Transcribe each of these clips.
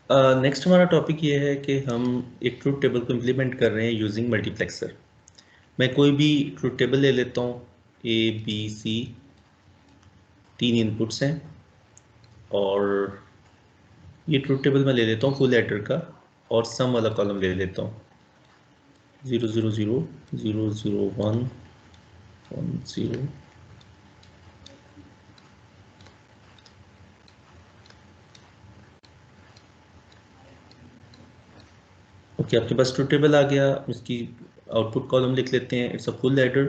Next हमारा topic ये है कि हम एक ट्रूथ टेबल को इम्प्लीमेंट कर रहे हैं यूजिंग मल्टीप्लेक्सर। मैं कोई भी ट्रूथ टेबल ले लेता हूँ। ए बी सी 3 इनपुट्स हैं और ये ट्रूथ टेबल मैं ले लेता हूँ फुल एडर का और सम वाला कॉलम ले लेता हूँ 0 0 0 0 0 1 1 0। ओके, आपके पास ट्रूथ टेबल आ गया। इसकी आउटपुट कॉलम लिख लेते हैं, इट्स अ फुल एडर।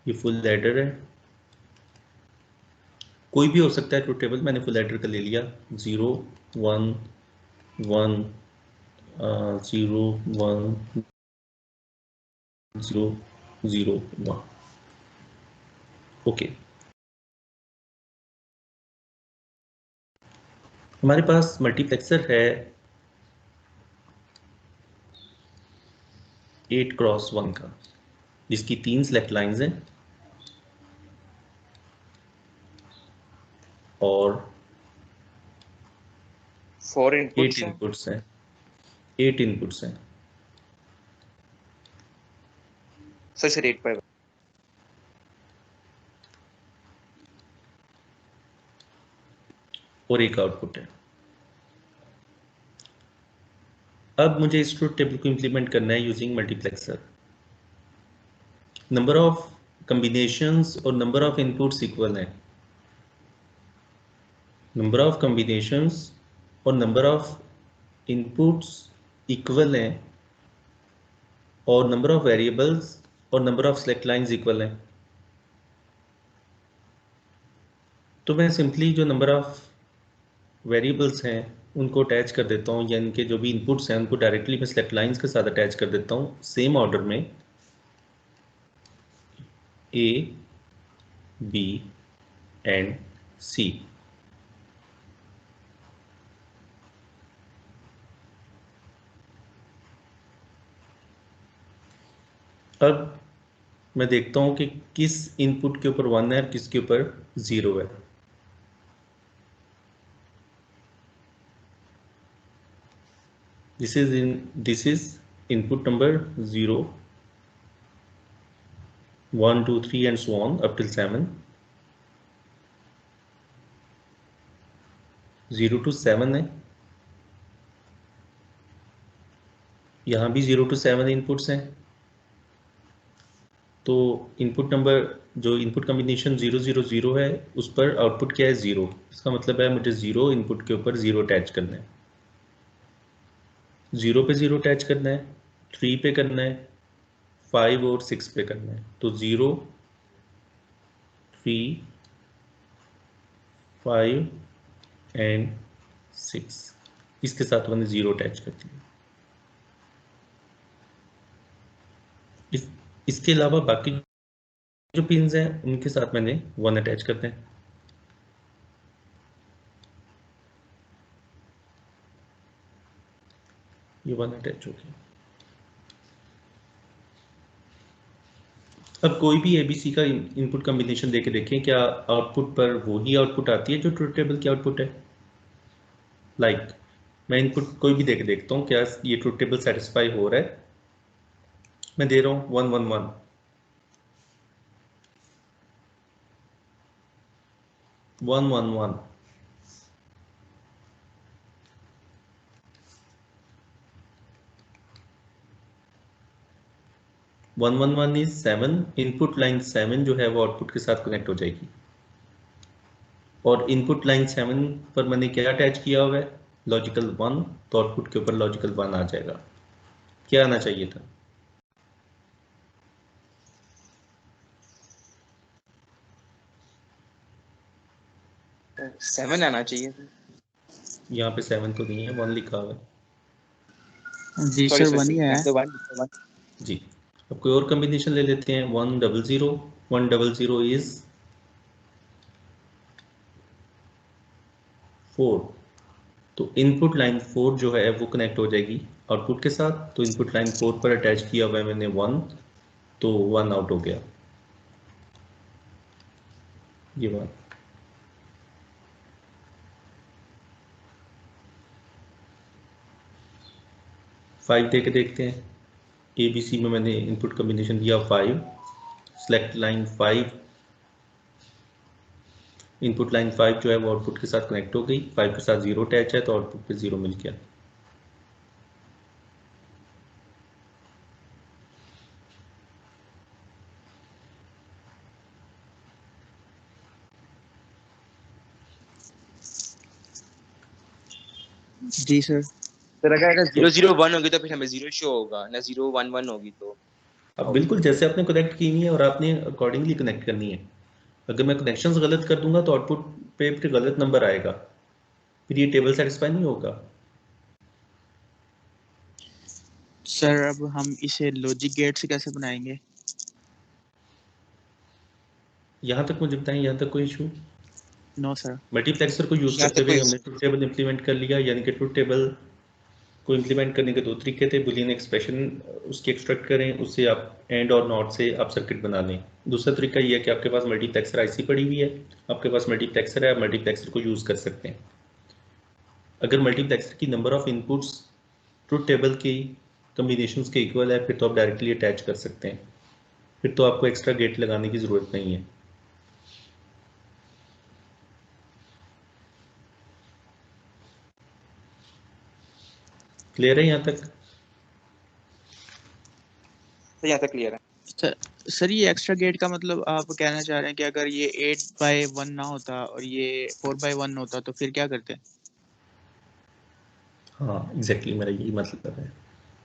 ये फुल एडर है, कोई भी हो सकता है ट्रूथ टेबल। मैंने फुल एडर का ले लिया 0 1 1 0 1 0 0 1। ओके, हमारे पास मल्टीप्लेक्सर है 8x1 का, जिसकी 3 सेलेक्ट लाइंस हैं और 4 8 इनपुट्स हैं। इनपुट्स हैं। 8 इनपुट्स हैं। सर 8 पर और एक आउटपुट है। अब मुझे इस ट्रूथ टेबल को इंप्लीमेंट करना है using multiplexer. Number of combinations और नंबर ऑफ इनपुट्स इक्वल हैं। नंबर ऑफ कॉम्बिनेशंस और नंबर ऑफ इनपुट्स इक्वल हैं और नंबर ऑफ वेरिएबल्स और number of select lines equal हैं। तो मैं सिंपली जो नंबर ऑफ वेरिएबल्स हैं उनको अटैच कर देता हूँ, या इनके जो भी इनपुट्स हैं उनको डायरेक्टली मैं सेलेक्ट लाइंस के साथ अटैच कर देता हूँ सेम ऑर्डर में, ए बी एंड सी। अब मैं देखता हूँ कि किस इनपुट के ऊपर 1 है और किसके ऊपर 0 है। This is input number 0 1 2 3 and so on up till 7। 0 to 7 है, यहाँ भी 0 to 7 इनपुट्स हैं। तो इनपुट नंबर जो इनपुट कॉम्बिनेशन 0 0 0 है उस पर आउटपुट क्या है 0। इसका मतलब है मुझे 0 इनपुट के ऊपर 0 अटैच करना है। 0 पे 0 अटैच करना है, 3 पे करना है, 5 और 6 पे करना है। तो 0 3 5 एंड 6, इसके साथ मैंने 0 अटैच कर दिया। इसके अलावा बाकी जो पिन्स हैं उनके साथ मैंने 1 अटैच करते हैं। ये 1 अटैच हो गया। अब कोई भी एबीसी का इनपुट कॉम्बिनेशन देके देखें क्या आउटपुट पर वही आउटपुट आती है जो ट्रूथ टेबल की आउटपुट है। लाइक मैं इनपुट कोई भी देके देखता हूँ क्या ये ट्रूथ टेबल सेटिस्फाई हो रहा है। मैं दे रहा हूँ 1 1 1 1 1 1 1 1 1 इज 7। इनपुट लाइन 7 जो है वो आउटपुट के साथ कनेक्ट हो जाएगी और इनपुट लाइन 7 पर मैंने क्या अटैच किया हुआ है लॉजिकल 1, तो आउटपुट के ऊपर लॉजिकल 1 आ जाएगा। क्या आना चाहिए था 7 आना चाहिए। यहाँ पे 7 तो नहीं है, 1 लिखा हुआ है। जी सॉरी सर सर, बनी है। मैं तो 1 जी, अब कोई और कॉम्बिनेशन ले लेते हैं 1 0 0 1 0 0 इज 4। तो इनपुट लाइन 4 जो है वो कनेक्ट हो जाएगी आउटपुट के साथ। तो इनपुट लाइन 4 पर अटैच किया हुआ है मैंने 1, तो 1 आउट हो गया ये बात। 5 दे के देखते हैं। ABC में मैंने इनपुट कॉम्बिनेशन दिया 5, सेलेक्ट लाइन 5, इनपुट लाइन 5 जो है वो आउटपुट के साथ कनेक्ट हो गई, 5 के साथ 0 अटैच है तो आउटपुट पे 0 मिल गया। जी सर। सर अगर 001 होगी तो फिर हमें 0 शो होगा ना, 011 होगी तो। अब बिल्कुल जैसे आपने कनेक्ट की है और आपने अकॉर्डिंगली कनेक्ट करनी है। अगर मैं कनेक्शंस गलत कर दूंगा तो आउटपुट पे फिर गलत नंबर आएगा, फिर ये टेबल सेटिस्फाई नहीं होगा। सर अब हम इसे लॉजिक गेट से कैसे बनाएंगे? यहाँ तक मुझे बताएं, यहाँ तक कोई इशू? No sir. मल्टीप्लेक्सर को यूज करते हुए हमने ट्रुथ टेबल इंप्लीमेंट कर लिया, यानी कि ट्रुथ टेबल को इंप्लीमेंट करने के दो तरीके थे। बुलियन एक्सप्रेशन उसकी एक्सट्रैक्ट करें, उससे आप एंड और नॉट से आप सर्किट बना लें। दूसरा तरीका ये है कि आपके पास मल्टीप्लेक्सर आईसी पड़ी हुई है, आपके पास मल्टीप्लेक्सर है, आप मल्टीप्लेक्सर को यूज कर सकते हैं। अगर मल्टीप्लेक्सर की number of inputs truth table की कम्बिनेशंस के इक्वल है फिर तो आप डायरेक्टली अटैच कर सकते हैं, फिर तो आपको एक्स्ट्रा गेट लगाने की जरूरत नहीं है। क्लियर है यहाँ तक? तो यहाँ तक क्लियर है सर ये एक्स्ट्रा गेट का मतलब आप कहना चाह रहे हैं कि अगर ये 8/1 ना होता और ये 4/1 होता तो फिर क्या करते? हाँ एग्जैक्टली मेरा यही मतलब है।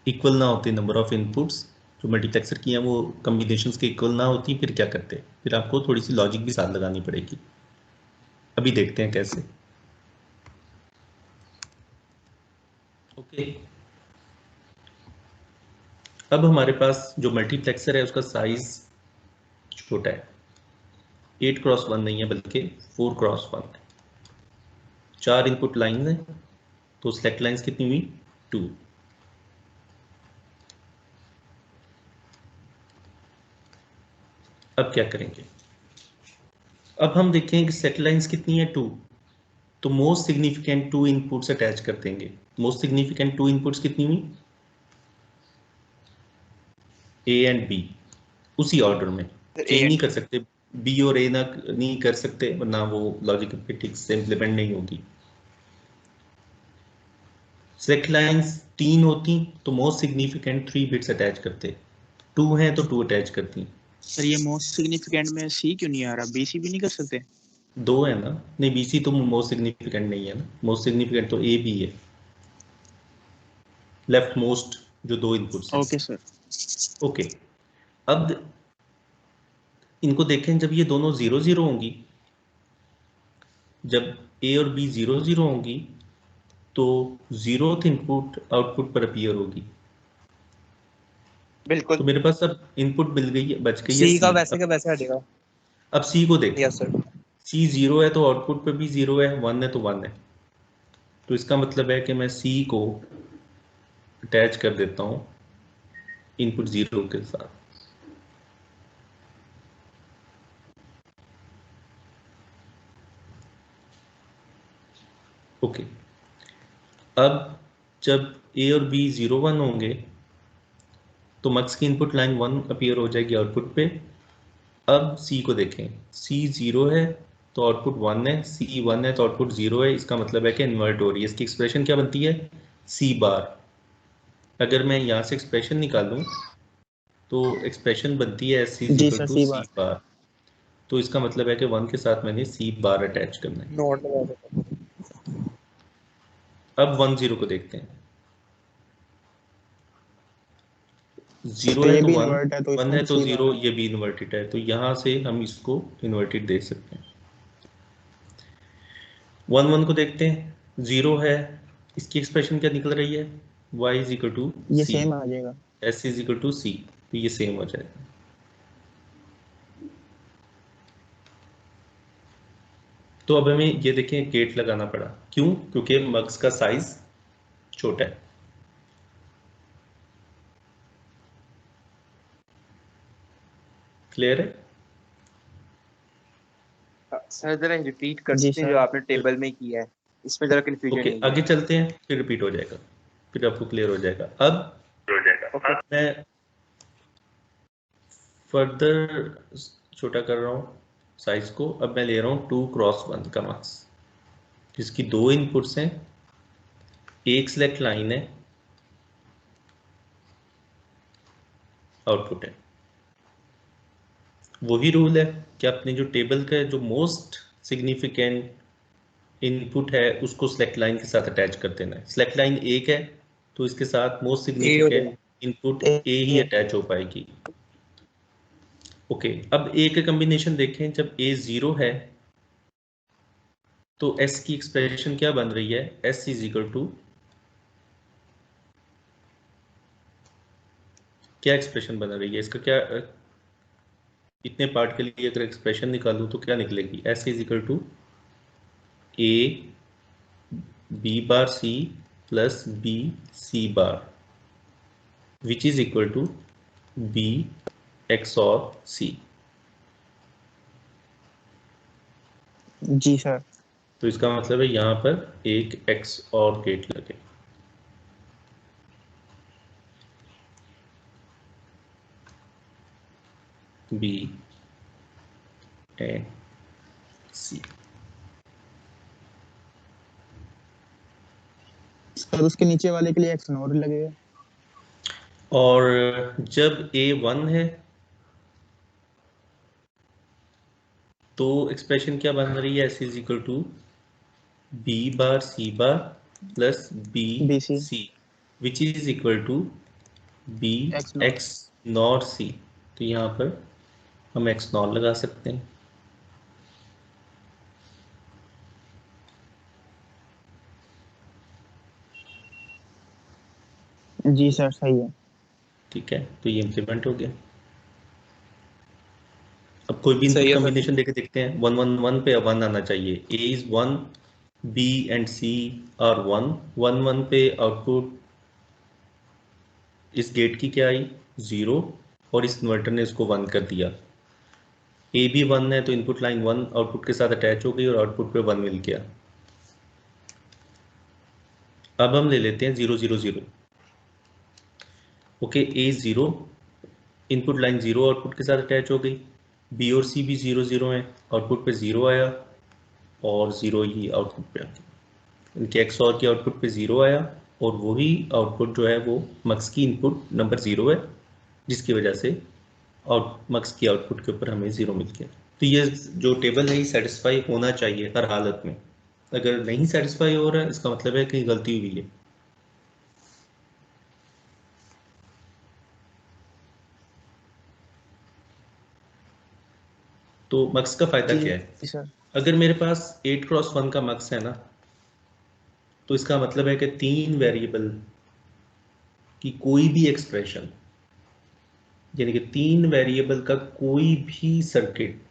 इक्वल ना होते नंबर ऑफ इनपुट्स जो मल्टीप्लेक्सर की हैं वो कम्बिनेशंस के इक्वल ना होती, फिर क्या करते? फिर आपको थोड़ी सी लॉजिक भी साथ लगानी पड़ेगी। अभी देखते हैं कैसे। ओके, अब हमारे पास जो मल्टीप्लेक्सर है उसका साइज छोटा है, 8x1 नहीं है बल्कि 4x1 है। 4 इनपुट लाइन है तो सेलेक्ट लाइंस कितनी हुई? 2। अब क्या करेंगे? अब हम देखें कि सेलेक्ट लाइंस कितनी है? 2। तो मोस्ट सिग्निफिकेंट 2 इनपुट्स अटैच कर देंगे। मोस्ट सिग्निफिकेंट 2 इनपुट्स कितनी हुई? ए एंड बी, उसी ऑर्डर में। चेंज नहीं कर सकते, बी और ए ना नहीं कर सकते वरना वो लॉजिक पे ठीक से इंप्लीमेंट नहीं होगी। सेलेक्ट लाइंस 3 होती तो मोस्ट सिग्निफिकेंट 3 बिट्स अटैच करते, 2 हैं तो 2 अटैच करती। सर ये मोस्ट सिग्निफिकेंट में सी क्यों नहीं आ रहा? बीसी भी नहीं कर सकते? 2 है ना? नहीं बीसी तो मोस्ट सिग्निफिकेंट नहीं है ना, मोस्ट सिग्निफिकेंट तो ए बी है, लेफ्ट मोस्ट जो 2 इनपुट्स हैं। Okay sir. ओके, अब इनको देखें, जब ये दोनों 0 0 होंगी, जब ए और बी 0 0 होंगी तो 0th इनपुट आउटपुट पर अपीयर होगी। बिल्कुल। तो मेरे पास अब इनपुट मिल गई है, बच गई है सी का सी। वैसे का वैसे हटेगा। अब सी को देखें, यस सर। सी 0 है तो आउटपुट पे भी 0 है, 1 है तो 1 है। तो इसका मतलब है कि मैं सी को अटैच कर देता हूं इनपुट 0 के साथ। ओके, अब जब ए और बी 0 1 होंगे तो मक्स की इनपुट लाइन 1 अपीयर हो जाएगी आउटपुट पे। अब सी को देखें, सी 0 है तो आउटपुट 1 है, सी 1 है तो आउटपुट 0 है। इसका मतलब है कि इन्वर्ट हो रही है। इसकी एक्सप्रेशन क्या बनती है? सी बार। अगर मैं यहाँ से एक्सप्रेशन निकालूं तो एक्सप्रेशन बनती है S is G equal sir to C C bar. Bar. तो इसका मतलब है कि 1 के साथ मैंने सी बार अटैच करना है। नोट लगा देता अब 1 0 को देखते हैं। 0 तो है ये तो भी 1, इन्वर्ट है तो 1 इसमें है भी तो सी बार 0, है। ये भी इन्वर्टेड है, तो यहाँ से हम इसको इन्वर्टेड देख सकते हैं। 1 1 को देखते हैं, 0 है, इसकी एक्सप्रेशन क्या निकल रही है? y इज इक्वल टू ये सी, सेम आ जाएगा। एस इज इक्वल टू सी, तो ये सेम हो जाएगा। तो अब हमें ये देखें गेट लगाना पड़ा, क्यों? क्योंकि मग्स का साइज छोटा है। क्लियर है? सर जरा रिपीट कर जी सकते हैं जो सर। आपने टेबल में किया है, इसमें जरा कंफ्यूजन ओके, नहीं है। आगे चलते हैं फिर रिपीट हो जाएगा। फिर आपको क्लियर हो जाएगा। अब मैं फर्दर छोटा कर रहा हूँ साइज को। अब मैं ले रहा हूँ 2x1 का मार्क्स, जिसकी 2 इनपुट्स हैं, एक सिलेक्ट लाइन है, आउटपुट है। वही रूल है कि आपने जो टेबल का जो मोस्ट सिग्निफिकेंट इनपुट है उसको सिलेक्ट लाइन के साथ अटैच कर देना है। सिलेक्ट लाइन एक है तो इसके साथ most significant input A he attach हो पाएगी। ओके, अब ए का कॉम्बिनेशन देखें। जब ए 0 है तो एस की एक्सप्रेशन क्या बन रही है? एस इज इक्वल टू, क्या एक्सप्रेशन बना रही है इसका? क्या इतने पार्ट के लिए अगर एक्सप्रेशन निकालूं तो क्या निकलेगी? S is equal to A B bar C plus B C bar, which is equal to B XOR C. Ji sir. तो इसका मतलब है यहाँ पर एक एक्स और गेट लगे। B and C. सर उसके नीचे वाले के लिए एक्स नॉट लगेगा। और जब ए 1 है तो एक्सप्रेशन क्या बन रही है? S is equal to B bar C bar plus B BC C, which is equal to B X naught. X naught C. तो यहाँ पर हम एक्स नॉट लगा सकते हैं। जी सर सही है। ठीक है, तो ये इम्प्लीमेंट हो गया। अब कोई भी सही इनपुट है सर। कॉम्बिनेशन देके देखते हैं। 1 1 1 पे 1 आना चाहिए। A is 1, B and C are 1 1 1 पे आउटपुट इस गेट की क्या आई? 0, और इस इन्वर्टर ने इसको 1 कर दिया। ए भी 1 है तो इनपुट लाइन 1 आउटपुट के साथ अटैच हो गई और आउटपुट पे 1 मिल गया। अब हम ले लेते हैं 0 0 0। ओके, ए 0, इनपुट लाइन 0 आउटपुट के साथ अटैच हो गई। बी और सी भी 0 0 है, आउटपुट पे 0 आया और 0 ही आउटपुट पे आ गया। इनके एक्स और की आउटपुट पे 0 आया और वही आउटपुट जो है वो मक्स की इनपुट नंबर 0 है, जिसकी वजह से मक्स की आउटपुट के ऊपर हमें 0 मिल गया। तो ये जो टेबल है ये सेटिस्फाई होना चाहिए हर हालत में। अगर नहीं सेटिस्फाई हो रहा है इसका मतलब है कहीं गलती हुई है। तो मक्स का फायदा क्या है? जी सर। अगर मेरे पास 8x1 का मक्स है ना, तो इसका मतलब है कि 3 वेरिएबल की कोई भी एक्सप्रेशन, यानी कि 3 वेरिएबल का कोई भी सर्किट,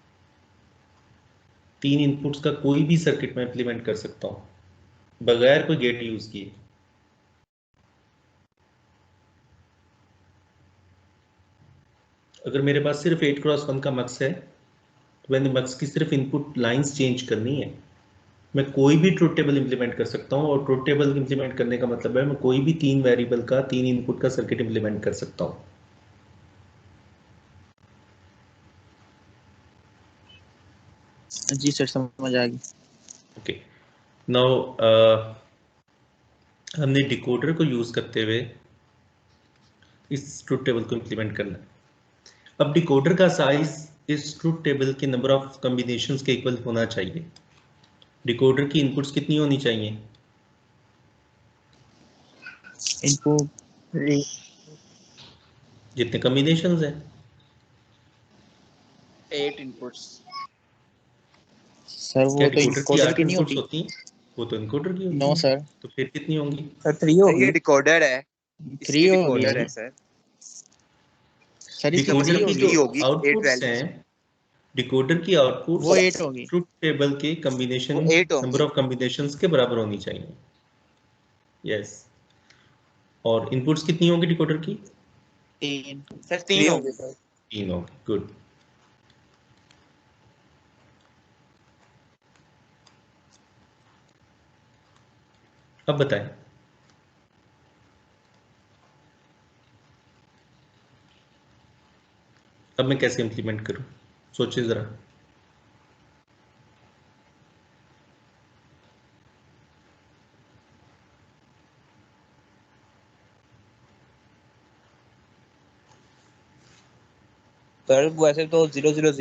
3 इनपुट्स का कोई भी सर्किट मैं इंप्लीमेंट कर सकता हूं बगैर कोई गेट यूज किए। अगर मेरे पास सिर्फ 8x1 का मक्स है तो मैंने मक्स की सिर्फ इनपुट लाइंस चेंज करनी है। मैं कोई भी ट्रुथ टेबल इंप्लीमेंट कर सकता हूं, और ट्रुथ टेबल इंप्लीमेंट करने का मतलब है मैं कोई भी 3 वेरिएबल का 3 इनपुट का सर्किट इंप्लीमेंट कर सकता हूं। जी सर समझ आ गई। ओके, नाउ हमने डिकोडर को यूज करते हुए इस ट्रुथ टेबल को इंप्लीमेंट करना है। अब डिकोडर का साइज इस ट्रुथ टेबल के नंबर ऑफ कॉम्बिनेशंस के इक्वल होना चाहिए। डिकोडर की इनपुट्स कितनी होनी चाहिए? इनपुट जितने कॉम्बिनेशंस हैं। 8 इनपुट्स। सर क्या वो तो डिकोडर की इनकोडर 8 की नहीं इनपुट्स होती। होती हैं? वो तो इनकोडर की होती नो हैं। सर। तो फिर कितनी होंगी? सर 3 सर ये होगी। डिकोडर है, 3 इसकी होगी डिकोडर ये। है सर। सर इसकी इसका 3 डिकोडर मतलब की 3 जो होगी। होगी, 8 आउटपुट्स वैल्यूज। हैं, डिकोडर की वो आउटपुट्स 8 होगी। ट्रुथ टेबल के कॉम्बिनेशन वो 8 नंबर होंगी। ऑफ कॉम्बिनेशंस के बराबर होनी चाहिए। यस, और इनपुट्स कितनी होंगी डिकोडर की? 3। सर 3 3 होगी होंगी। सर। 3 होंगी। गुड। अब बताएं अब मैं कैसे इम्प्लीमेंट करूं, सोचिए जरा। सर वैसे तो 0 0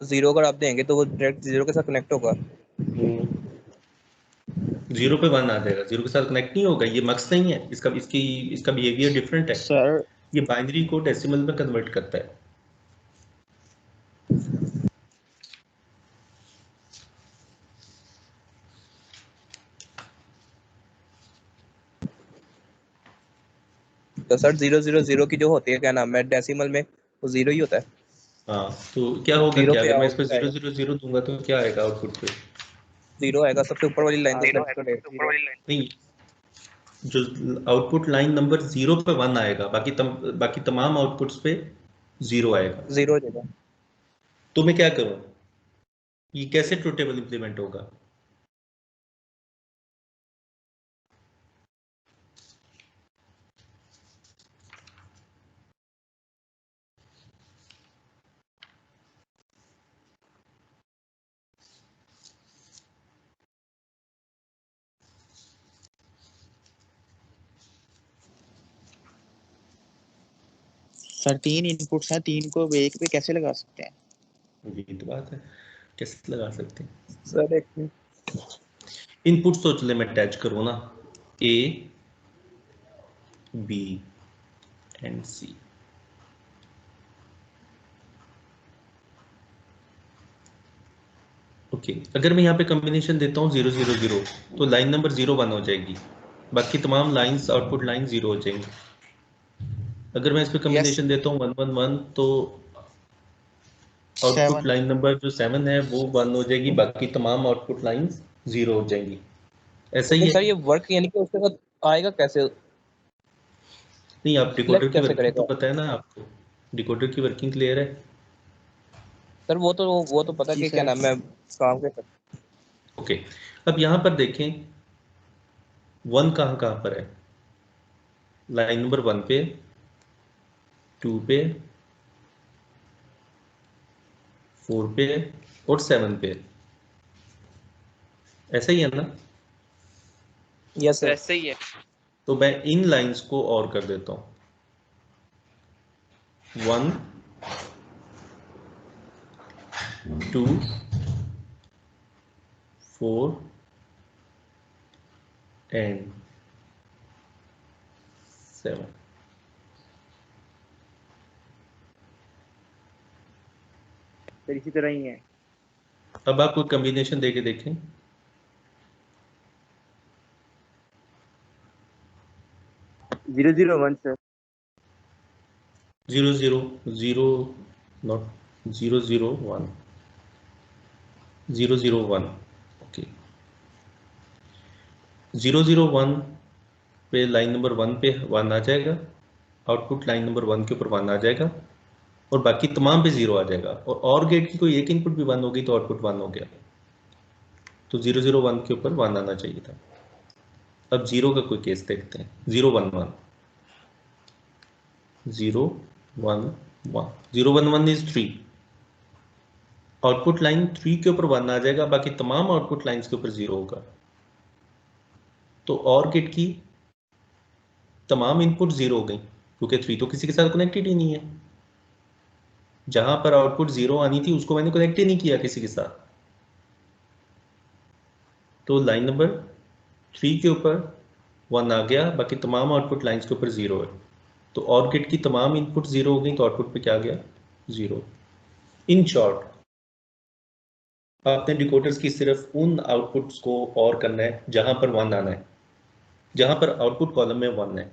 0 अगर आप देंगे तो वो डायरेक्ट 0 के साथ कनेक्ट होगा। 0 पे 1 आ जाएगा, 0 के साथ कनेक्ट नहीं होगा, ये मक्स नहीं है इसका, इसका बिहेवियर डिफरेंट है। सर ये बाइनरी को डेसिमल में कन्वर्ट करता है। तो सर 0 0 0 की जो होती है क्या नाम है डेसिमल में, वो 0 ही होता है। हाँ, तो क्या होगा, 0 क्या पे अगर मैं इस पर आउटपुट 0 आएगा, 0 0 दूंगा तो क्या आएगा आउटपुट पे? 0 आएगा। सबसे ऊपर वाली लाइन तो सिलेक्ट करें 0। नहीं, जो आउटपुट लाइन नंबर 0 पे 1 आएगा, बाकी तमाम आउटपुट्स पे 0 आएगा। 0 हो जाएगा। तो मैं क्या करूं, ये कैसे ट्रूथ टेबल इंप्लीमेंट होगा? सर 3 इनपुट्स हैं, 3 को एक पे कैसे लगा सकते हैं? यही तो बात है, कैसे लगा सकते हैं? सर एक इनपुट तो चले मैं अटैच करूँ ना, A B and C. Okay, अगर मैं यहाँ पे कॉम्बिनेशन देता हूँ 0 0 0, तो लाइन नंबर 0 1 हो जाएगी, बाकी तमाम लाइंस आउटपुट लाइन 0 हो जाएंगी। अगर मैं इस पे कॉम्बिनेशन देता हूँ 1 1 1, तो आउटपुट 7 लाइन नंबर जो 7 है वो 1 हो जाएगी, बाकी तमाम आउटपुट लाइंस 0 हो जाएंगी। ऐसा ही लेकिन है? सर ये वर्क यानी कि उसके साथ आएगा कैसे, नहीं, आप डिकोडर सिलेक्ट की कैसे वर्किंग तो करेगा? पता है ना आपको, डिकोडर की वर्किंग क्लियर है? सर वो तो पता जी कि क्या सर। नाम है काम के सर। ओके, अब यहाँ पर देखें 1 कहाँ कहाँ पर है, लाइन नंबर 1 पे, 2 पे, 4 पे और 7 पे। ऐसा ही है ना? यस सर ऐसे ही है। तो मैं इन लाइंस को और कर देता हूँ, 1 2 4 एंड 7। सर इसी तरह ही है। अब आप कोई कॉम्बिनेशन देके देखें। 0 0 1 सर। 0 0 0 नॉट 0 0 1 0 0 1। ओके, 0 0 1 पे लाइन नंबर 1 पे 1 आ जाएगा, आउटपुट लाइन नंबर 1 के ऊपर 1 आ जाएगा, और बाकी तमाम पे 0 आ जाएगा। और गेट की कोई एक इनपुट भी 1 होगी तो आउटपुट 1 हो गया। तो 0 0 1 के ऊपर 1 आना चाहिए था। अब 0 का कोई केस देखते हैं, 0 1 1 0 1 1 0 1 1 इज 3, आउटपुट लाइन 3 के ऊपर 1 आ जाएगा, बाकी तमाम आउटपुट लाइंस के ऊपर 0 होगा। तो और गेट की तमाम इनपुट 0 हो गई, क्योंकि 3 तो किसी के साथ कनेक्टेड ही नहीं है। जहां पर आउटपुट 0 आनी थी उसको मैंने कनेक्ट ही नहीं किया किसी के साथ, तो लाइन नंबर 3 के ऊपर 1 आ गया, बाकी तमाम आउटपुट लाइंस के ऊपर 0 है। तो और गेट की तमाम इनपुट 0 हो गई, तो आउटपुट पे क्या आ गया, 0। इन शॉर्ट, आपने डिकोडर्स की सिर्फ उन आउटपुट्स को और करना है जहां पर 1 आना है, जहां पर आउटपुट कॉलम में 1 है।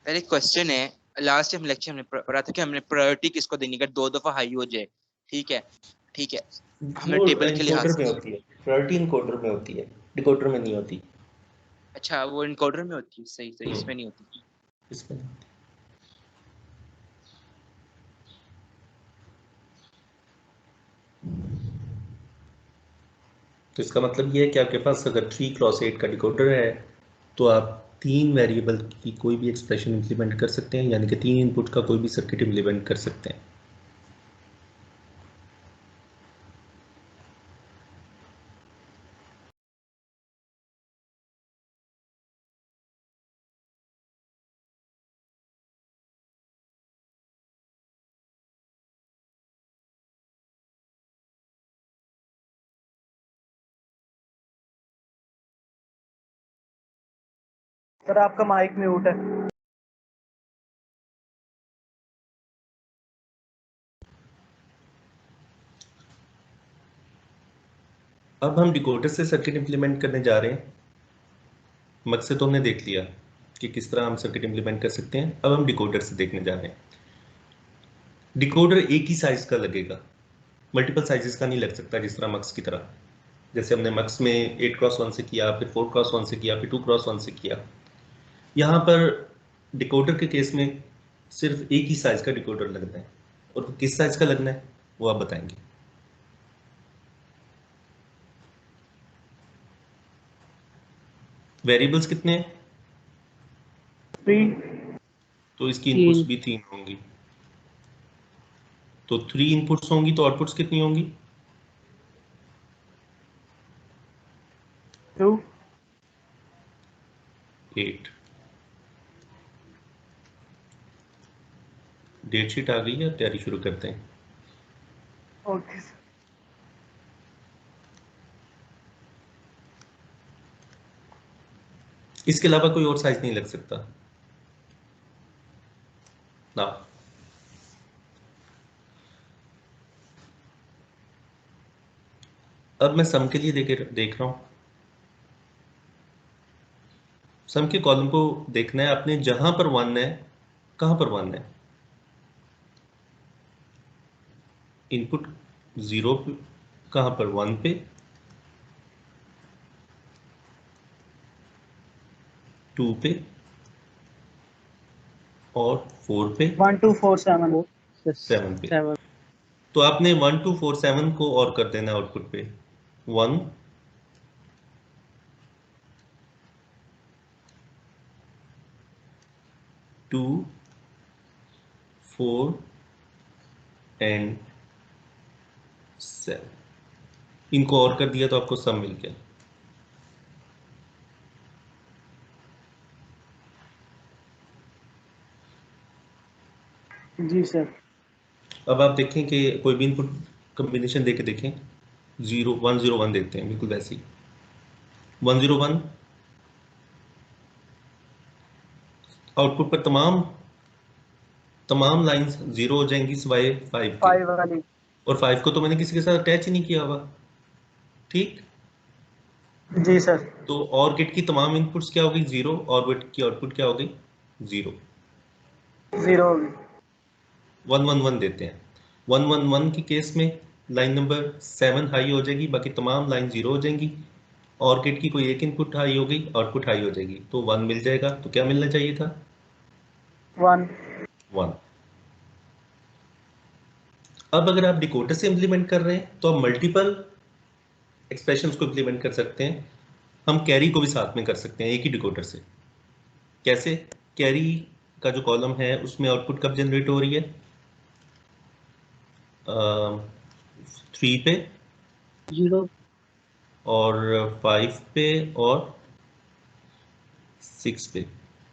सर एक क्वेश्चन है, लास्ट टाइम लेक्चर हमने पढ़ा था कि हमने प्रायोरिटी किसको देनी अगर 2 दफा हाई हो जाए। ठीक है, ठीक है, हमने वो टेबल के लिहाज इनकोडर में से। होती है, प्रायोरिटी इनकोडर में होती है, डिकोडर में नहीं होती। अच्छा वो इनकोडर में होती है, सही सही, इसमें नहीं होती। इसमें नहीं होती। तो इसका मतलब ये है कि आपके पास अगर 3 क्रॉस 8 का डिकोडर है तो आप 3 वेरिएबल की कोई भी एक्सप्रेशन इंप्लीमेंट कर सकते हैं, यानी कि 3 इनपुट का कोई भी सर्किट इंप्लीमेंट कर सकते हैं। सर आपका माइक म्यूट है। अब हम डिकोडर से सर्किट इंप्लीमेंट करने जा रहे हैं। मकसद तो हमने देख लिया कि किस तरह हम सर्किट इंप्लीमेंट कर सकते हैं। अब हम डिकोडर से देखने जा रहे हैं। डिकोडर एक ही साइज का लगेगा, मल्टीपल साइजेस का नहीं लग सकता, जिस तरह मक्स की तरह। जैसे हमने मक्स में 8x1 से किया, फिर 4x1 से किया, फिर 2x1 से किया। यहाँ पर डिकोडर के केस में सिर्फ एक ही साइज का डिकोडर लगना है, और किस साइज का लगना है वो आप बताएंगे। वेरिएबल्स कितने हैं? 3। तो इसकी इनपुट्स भी 3 होंगी। तो 3 इनपुट्स होंगी तो आउटपुट्स कितनी होंगी? 2। 8। डेट शीट आ गई है, तैयारी शुरू करते हैं। Okay sir. इसके अलावा कोई और साइज नहीं लग सकता ना। अब मैं सम के लिए देख रहा हूं। सम के कॉलम को देखना है आपने, जहां पर 1 है, कहां पर 1 है? इनपुट 0 पे, कहां पर? 1 पे, 2 पे और 4 पे, 1 2 4 7 7 पे। 7। तो आपने 1 2 4 7 को और कर देना आउटपुट पे। 1 2 4 एंड 7। इनको और कर दिया तो आपको सम मिल गया। जी सर। अब आप देखें कि कोई भी इनपुट कॉम्बिनेशन देके देखें। 0 1 0 1 देखते हैं, बिल्कुल वैसे ही 1 0 1। आउटपुट पर तमाम लाइंस 0 हो जाएंगी सिवाय 5 के। 5 वाली। और 5 को तो मैंने किसी के साथ अटैच ही नहीं किया हुआ। ठीक। जी सर। तो और गेट की तमाम इनपुट्स क्या होगी? 0। और गेट की आउटपुट क्या होगी? 0। 0 होगी। 1 1 1 देते हैं। 1 1 1 की केस में लाइन नंबर 7 हाई हो जाएगी, बाकी तमाम लाइन 0 हो जाएंगी। और गेट की कोई एक इनपुट हाई हो गई, आउटपुट हाई हो जाएगी, तो 1 मिल जाएगा। तो क्या मिलना चाहिए था? 1। 1। अब अगर आप डिकोडर से इंप्लीमेंट कर रहे हैं तो आप मल्टीपल एक्सप्रेशंस को इंप्लीमेंट कर सकते हैं। हम कैरी को भी साथ में कर सकते हैं एक ही डिकोडर से। कैसे? कैरी का जो कॉलम है उसमें आउटपुट कब जनरेट हो रही है? 3 पे 0 और 5 पे और 6 पे।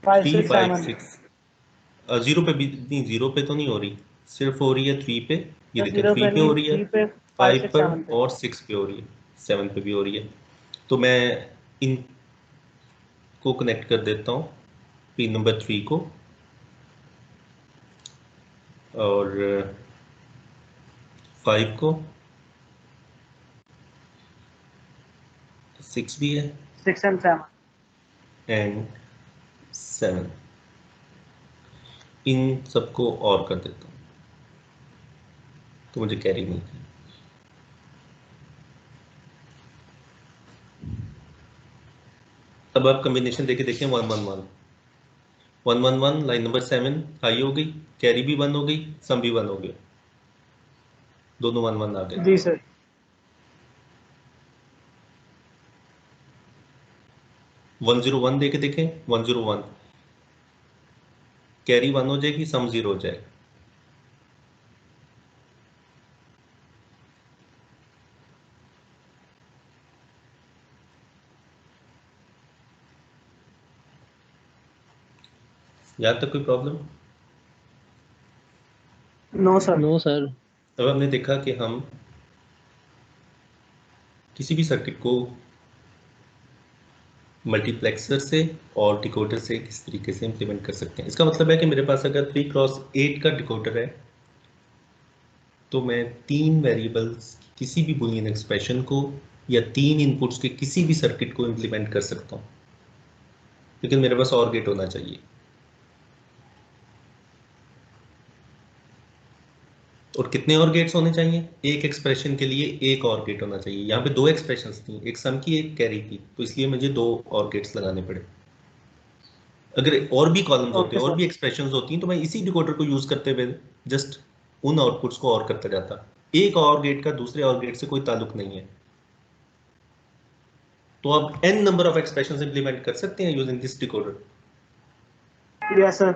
5 3 6 5 7। 6। 0 पे भी नहीं, 0 पे तो नहीं हो रही, सिर्फ हो रही है 3 पे। ये देखें 0 पे 3 पे नहीं, हो रही है, 3 पे 5 5 6 पर 7 पे। और 6 पे हो रही है, 7 पे भी हो रही है। तो मैं इन को कनेक्ट कर देता हूँ, पिन नंबर 3 को और 5 को। 6 भी है 6 and 7। एंड 7। इन सबको और कर देता हूँ तो मुझे कैरी मिलती है। अब आप कॉम्बिनेशन देके देखें 1 1 1 1 1 1। लाइन नंबर 7 हाई हो गई, कैरी भी 1 हो गई, सम भी 1 हो गया, दोनों 1 1 आ गए। जी सर। 101 देके देखें, 101 कैरी 1 हो जाएगी, सम 0 हो जाएगा। यहाँ तक कोई problem? No sir. No sir. अब हमने देखा कि हम किसी भी सर्किट को मल्टीप्लेक्सर से और डिकोडर से किस तरीके से इंप्लीमेंट कर सकते हैं। इसका मतलब है कि मेरे पास अगर 3x8 का डिकोडर है तो मैं 3 वेरिएबल्स किसी भी बूलियन एक्सप्रेशन को या 3 इनपुट्स के किसी भी सर्किट को इंप्लीमेंट कर सकता हूँ, लेकिन मेरे पास और गेट होना चाहिए। और कितने और गेट्स होने चाहिए? एक एक्सप्रेशन के लिए एक और गेट होना चाहिए। यहाँ पे 2 एक्सप्रेशंस थी, एक सम की एक कैरी की, तो इसलिए मुझे 2 और गेट्स लगाने पड़े। अगर और भी कॉलम्स होते ओके और सर। भी एक्सप्रेशंस होती तो मैं इसी डिकोडर को यूज करते हुए जस्ट उन आउटपुट्स को और करता जाता। एक और गेट का दूसरे और गेट से कोई ताल्लुक नहीं है। तो अब n number of expressions implement कर सकते हैं using this decoder. Yes sir.